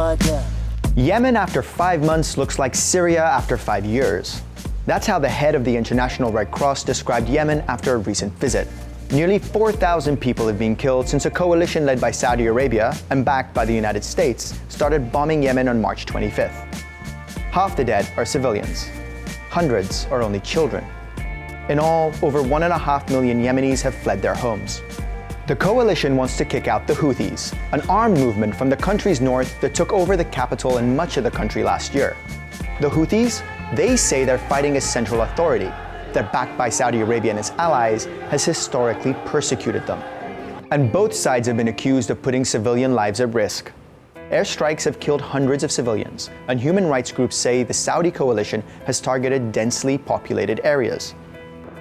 القادم. Yemen after 5 months looks like Syria after 5 years. That's how the head of the International Red Cross described Yemen after a recent visit. Nearly 4,000 people have been killed since a coalition led by Saudi Arabia and backed by the United States started bombing Yemen on March 25th. Half the dead are civilians. Hundreds are only children. In all, over 1.5 million Yemenis have fled their homes. The coalition wants to kick out the Houthis, an armed movement from the country's north that took over the capital and much of the country last year. The Houthis, they say they're fighting a central authority that, backed by Saudi Arabia and its allies, has historically persecuted them. And both sides have been accused of putting civilian lives at risk. Airstrikes have killed hundreds of civilians, and human rights groups say the Saudi coalition has targeted densely populated areas.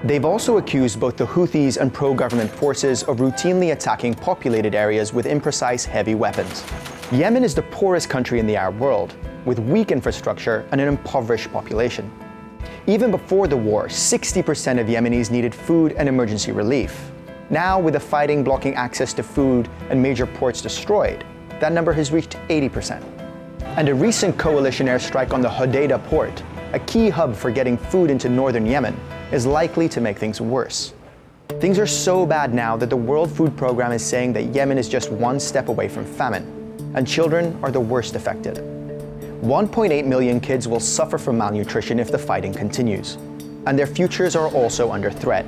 They've also accused both the Houthis and pro-government forces of routinely attacking populated areas with imprecise heavy weapons. Yemen is the poorest country in the Arab world, with weak infrastructure and an impoverished population. Even before the war, 60% of Yemenis needed food and emergency relief. Now, with the fighting blocking access to food and major ports destroyed, that number has reached 80%. And a recent coalition airstrike on the HODEIDA port, a key hub for getting food into northern Yemen, is likely to make things worse. Things are so bad now that the World Food Programme is saying that Yemen is just one step away from famine, and children are the worst affected. 1.8 million kids will suffer from malnutrition if the fighting continues, and their futures are also under threat.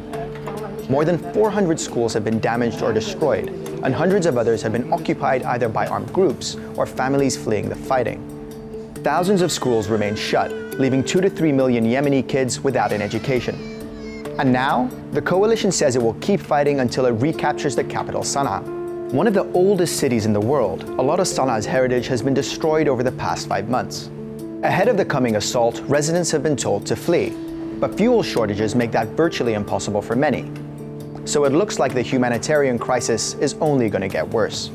More than 400 schools have been damaged or destroyed, and hundreds of others have been occupied either by armed groups or families fleeing the fighting. Thousands of schools remain shut, leaving 2 to 3 million Yemeni kids without an education. And now, the coalition says it will keep fighting until it recaptures the capital, Sana'a. One of the oldest cities in the world, a lot of Sana'a's heritage has been destroyed over the past 5 months. Ahead of the coming assault, residents have been told to flee, but fuel shortages make that virtually impossible for many. So it looks like the humanitarian crisis is only going to get worse.